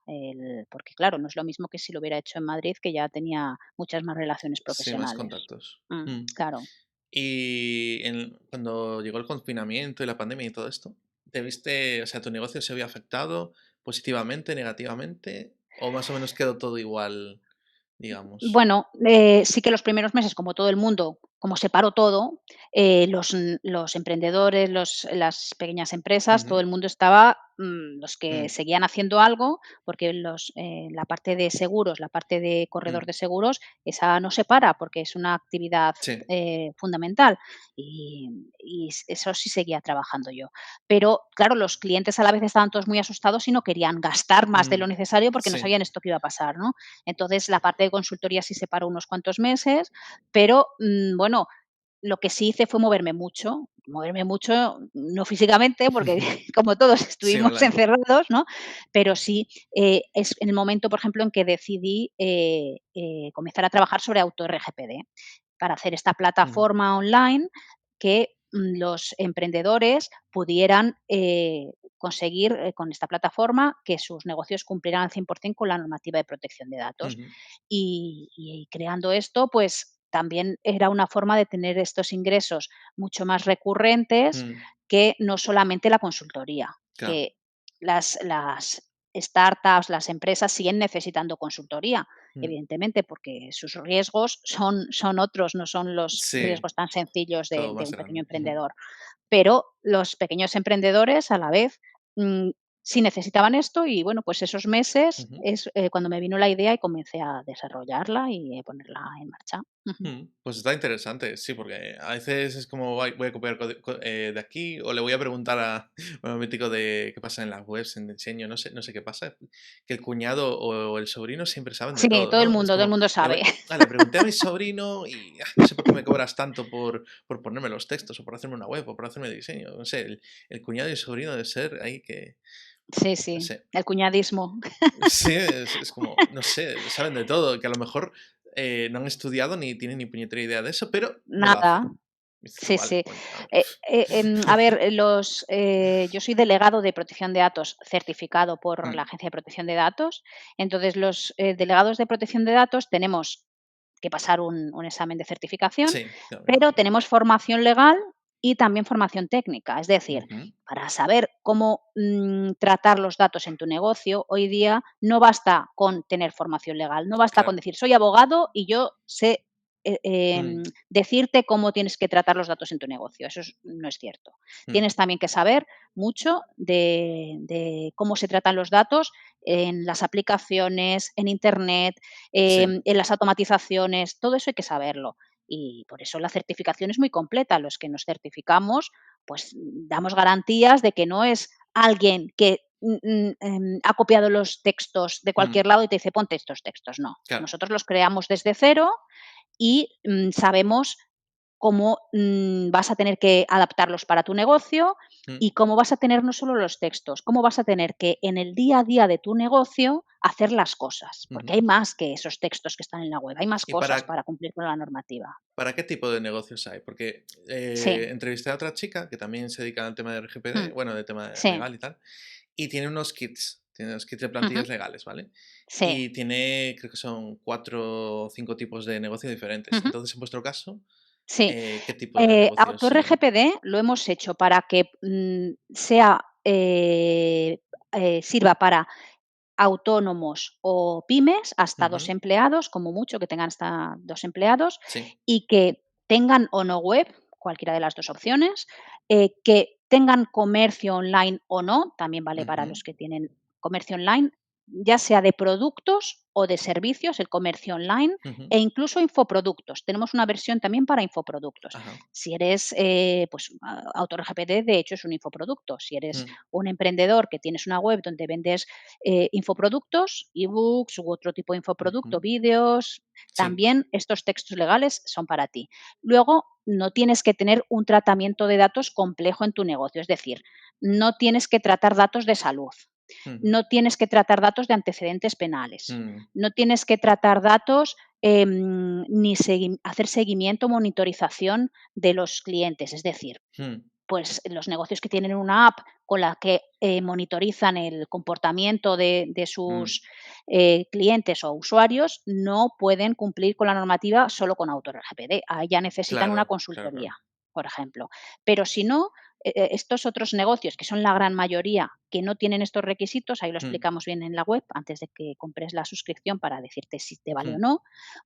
Speaker 1: porque claro, no es lo mismo que si lo hubiera hecho en Madrid, que ya tenía muchas más relaciones
Speaker 2: Sí, más
Speaker 1: profesionales.
Speaker 2: contactos. Mm.
Speaker 1: Claro.
Speaker 2: Y cuando llegó el confinamiento y la pandemia y todo esto, ¿te viste, o sea, tu negocio se había afectado positivamente, negativamente, o más o menos quedó todo igual, digamos?
Speaker 1: Bueno, sí que los primeros meses, como todo el mundo, como se paró todo, los emprendedores, las pequeñas empresas, todo
Speaker 2: Ujú.
Speaker 1: el mundo estaba, los que
Speaker 2: Mm.
Speaker 1: seguían haciendo algo, porque la parte de seguros, la parte de corredor
Speaker 2: Mm.
Speaker 1: de seguros, esa no se para, porque es una actividad,
Speaker 2: Sí.
Speaker 1: fundamental, y eso sí seguía trabajando yo. Pero claro, los clientes a la vez estaban todos muy asustados y no querían gastar más de lo
Speaker 2: Mm.
Speaker 1: necesario porque no
Speaker 2: Sí.
Speaker 1: sabían esto que iba a pasar, ¿no? Entonces, la parte de consultoría sí se paró unos cuantos meses, pero, bueno, lo que sí hice fue moverme mucho, no físicamente, porque como todos
Speaker 2: Sí,
Speaker 1: estuvimos
Speaker 2: online.
Speaker 1: encerrados, ¿no? Pero sí, es en el momento, por ejemplo, en que decidí, comenzar a trabajar sobre auto-RGPD, para hacer esta
Speaker 2: Ujú.
Speaker 1: plataforma online que, los emprendedores pudieran, conseguir, con esta plataforma que sus negocios cumplieran al 100% con la normativa de protección de datos.
Speaker 2: Ujú.
Speaker 1: Y creando esto, pues, también era una forma de tener estos ingresos mucho más recurrentes
Speaker 2: Mm.
Speaker 1: que no solamente la consultoría,
Speaker 2: Claro.
Speaker 1: que las startups, las empresas siguen necesitando consultoría,
Speaker 2: Mm.
Speaker 1: evidentemente, porque sus riesgos son otros, no son los
Speaker 2: Sí,
Speaker 1: riesgos tan sencillos
Speaker 2: todo
Speaker 1: de
Speaker 2: más
Speaker 1: un pequeño
Speaker 2: grande. Ujú.
Speaker 1: emprendedor. Pero los pequeños emprendedores, a la vez, mm, sí necesitaban esto y, bueno, pues esos meses
Speaker 2: Ujú.
Speaker 1: es, cuando me vino la idea y comencé a desarrollarla y a ponerla en marcha. Ujú.
Speaker 2: Pues está interesante, sí, porque a veces es como voy a copiar de aquí o le voy a preguntar a bueno, mítico de qué pasa en las webs, en diseño, no sé qué pasa, que el cuñado o el sobrino siempre saben de
Speaker 1: Sí,
Speaker 2: todo, ¿no? Es
Speaker 1: todo el
Speaker 2: como,
Speaker 1: mundo sabe.
Speaker 2: le pregunté a mi sobrino y no sé por qué me cobras tanto por ponerme los textos o por hacerme una web o por hacerme diseño, no sé, el cuñado y el sobrino debe ser ahí que,
Speaker 1: Sí,
Speaker 2: no
Speaker 1: sí,
Speaker 2: sé,
Speaker 1: el cuñadismo.
Speaker 2: sí, es como, no sé, saben de todo, que a lo mejor no han estudiado ni tienen ni puñetera idea de eso, pero no lo
Speaker 1: Nada.
Speaker 2: hacen. Y dices tú,
Speaker 1: Sí,
Speaker 2: vale,
Speaker 1: sí.
Speaker 2: bueno, a ver.
Speaker 1: A ver, yo soy delegado de protección de datos certificado por la
Speaker 2: Mm,
Speaker 1: Agencia de Protección de Datos. Entonces, los delegados de protección de datos tenemos que pasar un examen de certificación,
Speaker 2: sí, claro, me
Speaker 1: pero
Speaker 2: imagino.
Speaker 1: tenemos formación legal y también formación técnica. Es decir,
Speaker 2: Ujú,
Speaker 1: para saber cómo tratar los datos en tu negocio, hoy día no basta con tener formación legal, no basta con
Speaker 2: claro.
Speaker 1: decir soy abogado y yo sé
Speaker 2: Mm,
Speaker 1: decirte cómo tienes que tratar los datos en tu negocio. No es cierto.
Speaker 2: mm,
Speaker 1: Tienes también que saber mucho de cómo se tratan los datos en las aplicaciones, en Internet,
Speaker 2: sí.
Speaker 1: en las automatizaciones, todo eso hay que saberlo. Y por eso la certificación es muy completa. Los que nos certificamos, pues damos garantías de que no es alguien que ha copiado los textos de
Speaker 2: Mm,
Speaker 1: cualquier lado y te dice ponte estos textos. No,
Speaker 2: claro.
Speaker 1: nosotros los creamos desde cero y sabemos cómo vas a tener que adaptarlos para tu negocio
Speaker 2: Mm,
Speaker 1: y cómo vas a tener no solo los textos, cómo vas a tener que en el día a día de tu negocio hacer las cosas, porque
Speaker 2: ujú.
Speaker 1: hay más que esos textos que están en la web, hay más
Speaker 2: ¿Y
Speaker 1: cosas para cumplir con la normativa.
Speaker 2: para qué tipo de negocios hay? Porque
Speaker 1: Sí,
Speaker 2: entrevisté a otra chica que también se dedica al tema de
Speaker 1: mm,
Speaker 2: RGPD, bueno, de tema
Speaker 1: sí,
Speaker 2: legal y tal, y tiene unos kits de
Speaker 1: ujú,
Speaker 2: plantillas legales, ¿vale?
Speaker 1: sí,
Speaker 2: Y tiene, creo que son 4 o 5 tipos de negocio diferentes.
Speaker 1: ujú,
Speaker 2: Entonces, en vuestro caso,
Speaker 1: sí.
Speaker 2: ¿qué tipo de negocios
Speaker 1: Autor
Speaker 2: serían?
Speaker 1: RGPD lo hemos hecho para que sea, sirva para autónomos o pymes, hasta 2
Speaker 2: Ujú,
Speaker 1: empleados, como mucho, que tengan hasta 2 empleados,
Speaker 2: sí.
Speaker 1: y que tengan o no web, cualquiera de las 2 opciones, que tengan comercio online o no, también vale para
Speaker 2: Ujú,
Speaker 1: los que tienen comercio online, ya sea de productos o de servicios, el comercio online,
Speaker 2: ujú,
Speaker 1: e incluso infoproductos. Tenemos una versión también para infoproductos.
Speaker 2: ajá.
Speaker 1: Si eres, pues, autor GPT, de hecho, es un infoproducto. Si eres
Speaker 2: Mm,
Speaker 1: un emprendedor que tienes una web donde vendes infoproductos, ebooks u otro tipo de infoproducto,
Speaker 2: ujú,
Speaker 1: vídeos,
Speaker 2: sí.
Speaker 1: también estos textos legales son para ti. Luego, no tienes que tener un tratamiento de datos complejo en tu negocio, es decir, no tienes que tratar datos de salud,
Speaker 2: Ujú,
Speaker 1: no tienes que tratar datos de antecedentes penales,
Speaker 2: mm,
Speaker 1: no tienes que tratar datos ni hacer seguimiento o monitorización de los clientes, es decir,
Speaker 2: mm,
Speaker 1: pues los negocios que tienen una app con la que monitorizan el comportamiento de
Speaker 2: mm,
Speaker 1: sus clientes o usuarios no pueden cumplir con la normativa solo con AutoRGPD. Ahí ya necesitan una
Speaker 2: claro, claro, claro.
Speaker 1: consultoría, por ejemplo. Pero si no, estos otros negocios, que son la gran mayoría, que no tienen estos requisitos, ahí lo
Speaker 2: Mm,
Speaker 1: explicamos bien en la web antes de que compres la suscripción para decirte si te vale o
Speaker 2: mm.
Speaker 1: no,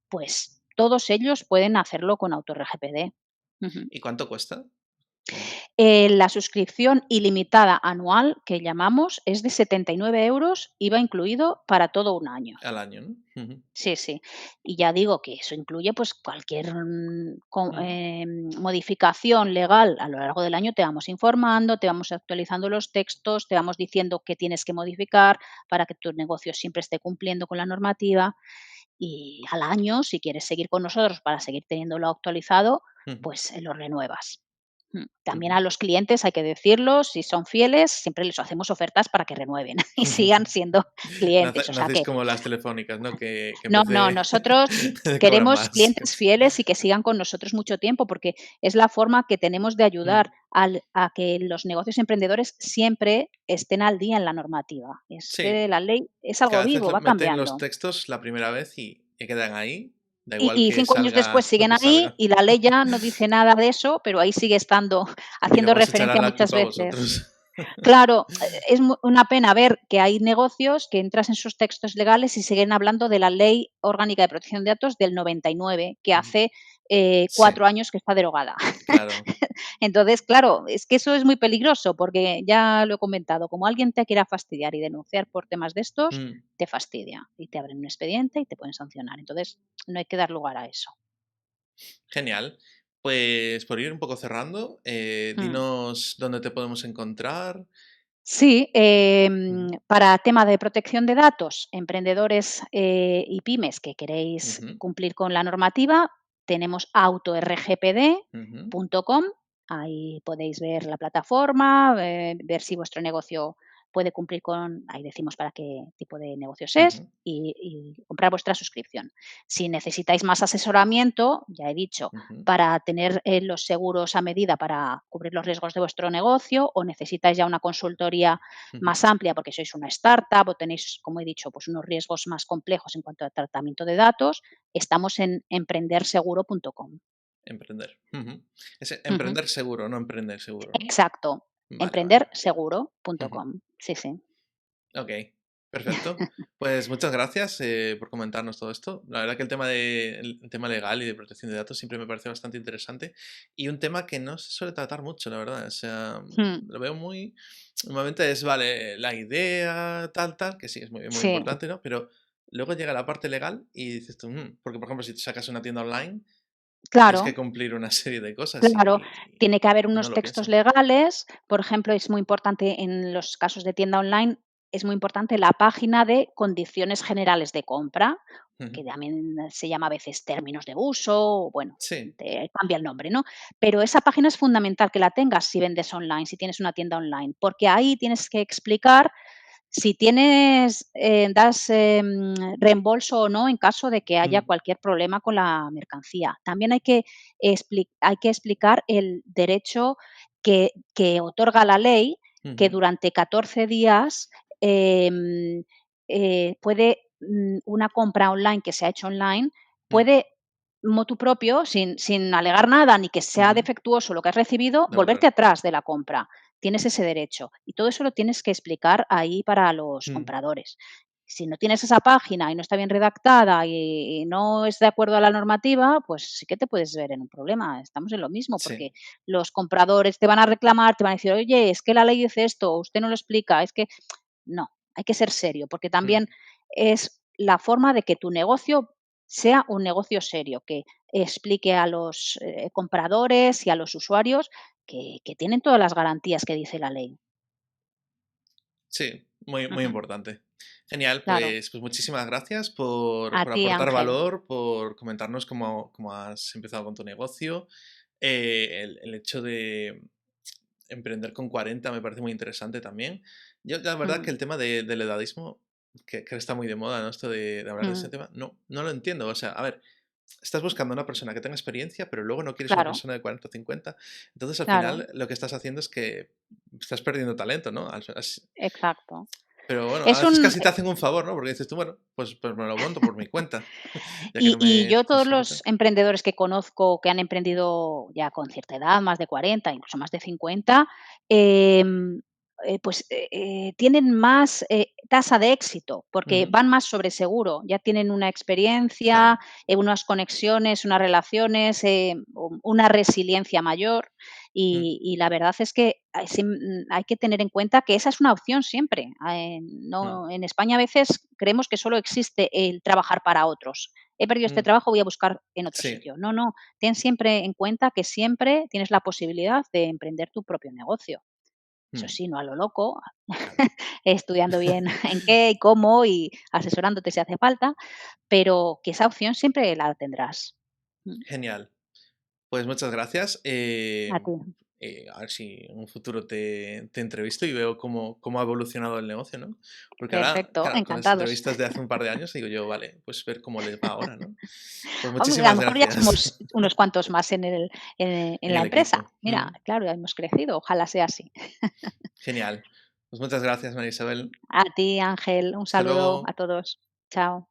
Speaker 1: pues todos ellos pueden hacerlo con AutoRGPD. Ujú.
Speaker 2: ¿Y cuánto cuesta?
Speaker 1: La suscripción ilimitada anual, que llamamos, es de 79 €, IVA incluido, para todo un año.
Speaker 2: Al año, ¿no? Ujú,
Speaker 1: Sí, sí. Y ya digo que eso incluye, pues, cualquier,
Speaker 2: mm,
Speaker 1: modificación legal a lo largo del año, te vamos informando, te vamos actualizando los textos, te vamos diciendo qué tienes que modificar para que tu negocio siempre esté cumpliendo con la normativa. Y al año, si quieres seguir con nosotros para seguir teniéndolo actualizado,
Speaker 2: ujú,
Speaker 1: pues, lo renuevas. También
Speaker 2: ujú.
Speaker 1: a los clientes hay que decirlo, si son fieles, siempre les hacemos ofertas para que renueven y sigan siendo clientes. O
Speaker 2: No
Speaker 1: sea
Speaker 2: hacéis
Speaker 1: que
Speaker 2: como las telefónicas, ¿no? Que en
Speaker 1: no,
Speaker 2: vez
Speaker 1: no,
Speaker 2: de
Speaker 1: nosotros
Speaker 2: cobran
Speaker 1: queremos
Speaker 2: más.
Speaker 1: clientes fieles y que sigan con nosotros mucho tiempo, porque es la forma que tenemos de
Speaker 2: Mm,
Speaker 1: ayudar a que los negocios emprendedores siempre estén al día en la normativa. Es
Speaker 2: sí,
Speaker 1: que la ley es
Speaker 2: que
Speaker 1: algo
Speaker 2: a veces
Speaker 1: vivo, va
Speaker 2: meten los
Speaker 1: cambiando.
Speaker 2: textos la primera vez y quedan ahí, da
Speaker 1: Y
Speaker 2: igual que
Speaker 1: 5 años después
Speaker 2: salga lo
Speaker 1: siguen
Speaker 2: que
Speaker 1: ahí
Speaker 2: salga.
Speaker 1: y la ley ya no dice nada de eso, pero ahí sigue estando
Speaker 2: Y
Speaker 1: haciendo
Speaker 2: luego os
Speaker 1: referencia
Speaker 2: echarán la
Speaker 1: muchas
Speaker 2: culpa a
Speaker 1: veces.
Speaker 2: vosotros.
Speaker 1: Claro, es una pena ver que hay negocios que entras en sus textos legales y siguen hablando de la Ley Orgánica de Protección de Datos del 99, que
Speaker 2: Ujú.
Speaker 1: hace,
Speaker 2: Sí,
Speaker 1: 4 años que está derogada.
Speaker 2: claro.
Speaker 1: Entonces, claro, es que eso es muy peligroso, porque ya lo he comentado, como alguien te quiera fastidiar y denunciar por temas de estos,
Speaker 2: Mm,
Speaker 1: te fastidia y te abren un expediente y te pueden sancionar. Entonces, no hay que dar lugar a eso.
Speaker 2: genial. Pues por ir un poco cerrando,
Speaker 1: Mm.
Speaker 2: dinos dónde te podemos encontrar.
Speaker 1: Sí,
Speaker 2: Ujú,
Speaker 1: para tema de protección de datos, emprendedores, y pymes que queréis
Speaker 2: ujú,
Speaker 1: cumplir con la normativa, tenemos
Speaker 2: ujú,
Speaker 1: autorgpd.com. Ahí podéis ver la plataforma, ver si vuestro negocio puede cumplir con, ahí decimos para qué tipo de negocios es,
Speaker 2: Ujú,
Speaker 1: y comprar vuestra suscripción. Si necesitáis más asesoramiento, ya he dicho,
Speaker 2: ujú,
Speaker 1: para tener los seguros a medida para cubrir los riesgos de vuestro negocio, o necesitáis ya una consultoría
Speaker 2: ujú.
Speaker 1: más amplia porque sois una startup o tenéis, como he dicho, pues unos riesgos más complejos en cuanto a tratamiento de datos, estamos en emprenderseguro.com.
Speaker 2: Emprender. Ujú. Ese
Speaker 1: Ujú.
Speaker 2: emprender seguro, no emprender seguro, ¿no?
Speaker 1: Exacto,
Speaker 2: Vale, vale, vale. Ujú.
Speaker 1: emprenderseguro.com. Sí, sí.
Speaker 2: Ok, perfecto. Pues muchas gracias por comentarnos todo esto. La verdad que el tema legal y de protección de datos siempre me parece bastante interesante y un tema que no se suele tratar mucho, la verdad. O sea,
Speaker 1: Mm,
Speaker 2: lo veo muy... Normalmente es, vale, la idea, tal, tal, que sí, es muy, muy
Speaker 1: sí,
Speaker 2: importante, ¿no? Pero luego llega la parte legal y dices tú, porque por ejemplo, si te sacas una tienda online, tienes que
Speaker 1: claro.
Speaker 2: cumplir una serie de cosas
Speaker 1: Claro, tiene que haber
Speaker 2: y no
Speaker 1: unos
Speaker 2: lo
Speaker 1: textos
Speaker 2: piensan.
Speaker 1: legales. Por ejemplo, es muy importante en los casos de tienda online, es muy importante la página de condiciones generales de compra,
Speaker 2: Ujú.
Speaker 1: que también se llama a veces términos de uso, o bueno,
Speaker 2: Sí.
Speaker 1: te cambia el nombre, ¿no? Pero esa página es fundamental que la tengas si vendes online, si tienes una tienda online, porque ahí tienes que explicar si tienes, das, reembolso o no en caso de que haya
Speaker 2: Mm,
Speaker 1: cualquier problema con la mercancía. También hay que explicar el derecho que otorga la ley, que
Speaker 2: ujú,
Speaker 1: durante 14 días, puede, una compra online que se ha hecho online,
Speaker 2: mm,
Speaker 1: puede, motu propio, sin alegar nada, ni que sea
Speaker 2: ujú.
Speaker 1: defectuoso lo que has recibido, volverte
Speaker 2: Devolver.
Speaker 1: atrás de la compra. Tienes ese derecho. Y todo eso lo tienes que explicar ahí para los
Speaker 2: Mm,
Speaker 1: compradores. Si no tienes esa página y no está bien redactada y no es de acuerdo a la normativa, pues sí que te puedes ver en un problema. Estamos en lo mismo,
Speaker 2: sí.
Speaker 1: porque los compradores te van a reclamar, te van a decir, oye, es que la ley dice esto, usted no lo explica, es que no, hay que ser serio, porque
Speaker 2: Mm,
Speaker 1: también es la forma de que tu negocio sea un negocio serio, que explique a los compradores y a los usuarios que tienen todas las garantías que dice la ley.
Speaker 2: sí, muy, muy
Speaker 1: Ujú,
Speaker 2: importante. Genial,
Speaker 1: claro.
Speaker 2: pues muchísimas gracias
Speaker 1: A
Speaker 2: por
Speaker 1: ti,
Speaker 2: aportar
Speaker 1: Ángel.
Speaker 2: valor, por comentarnos cómo has empezado con tu negocio. El hecho de emprender con 40 me parece muy interesante también. Yo, la verdad
Speaker 1: Mm,
Speaker 2: que el tema del edadismo, que está muy de moda, ¿no? Esto de hablar de ese
Speaker 1: mm,
Speaker 2: tema, no lo entiendo. O sea, a ver, estás buscando una persona que tenga experiencia, pero luego no quieres una
Speaker 1: claro,
Speaker 2: persona de 40 o 50. Entonces, al
Speaker 1: claro,
Speaker 2: final, lo que estás haciendo es que estás perdiendo talento, ¿no?
Speaker 1: exacto.
Speaker 2: Pero bueno, a
Speaker 1: Es
Speaker 2: veces
Speaker 1: un
Speaker 2: casi te hacen un favor, ¿no? Porque dices tú, bueno, pues me lo monto por mi cuenta, ya que no
Speaker 1: y
Speaker 2: me
Speaker 1: yo todos los
Speaker 2: facilitan.
Speaker 1: emprendedores que conozco que han emprendido ya con cierta edad, más de 40, incluso más de 50, em, pues, tienen más, tasa de éxito, porque
Speaker 2: Ujú,
Speaker 1: van más sobre seguro, ya tienen una experiencia,
Speaker 2: claro.
Speaker 1: unas conexiones, unas relaciones, una resiliencia mayor,
Speaker 2: Mm,
Speaker 1: y la verdad es que hay que tener en cuenta que esa es una opción siempre.
Speaker 2: mm,
Speaker 1: No, en España a veces creemos que solo existe el trabajar para otros. He perdido este
Speaker 2: mm.
Speaker 1: trabajo, voy a buscar en otro
Speaker 2: Sí.
Speaker 1: sitio. No, no, ten siempre en cuenta que siempre tienes la posibilidad de emprender tu propio negocio. Eso
Speaker 2: Mm,
Speaker 1: sí, no a lo loco,
Speaker 2: claro.
Speaker 1: estudiando bien en qué y cómo y asesorándote si hace falta, pero que esa opción siempre la tendrás. Mm,
Speaker 2: Genial. Pues muchas gracias.
Speaker 1: a ti.
Speaker 2: A ver si en un futuro te entrevisto y veo cómo ha evolucionado el negocio, ¿no? Porque ahora,
Speaker 1: Perfecto,
Speaker 2: claro, con las
Speaker 1: encantados.
Speaker 2: entrevistas de hace un par de años, digo yo, vale, pues ver cómo les va ahora, ¿no? Pues
Speaker 1: Hombre, a lo
Speaker 2: muchísimas
Speaker 1: mejor ya
Speaker 2: gracias
Speaker 1: somos unos cuantos más en
Speaker 2: en
Speaker 1: la
Speaker 2: el
Speaker 1: empresa.
Speaker 2: equipo.
Speaker 1: Mira, claro, ya hemos crecido, ojalá sea así.
Speaker 2: Genial. Pues muchas gracias, María Isabel.
Speaker 1: A ti, Ángel, un
Speaker 2: Hasta
Speaker 1: saludo a
Speaker 2: luego.
Speaker 1: todos. Chao.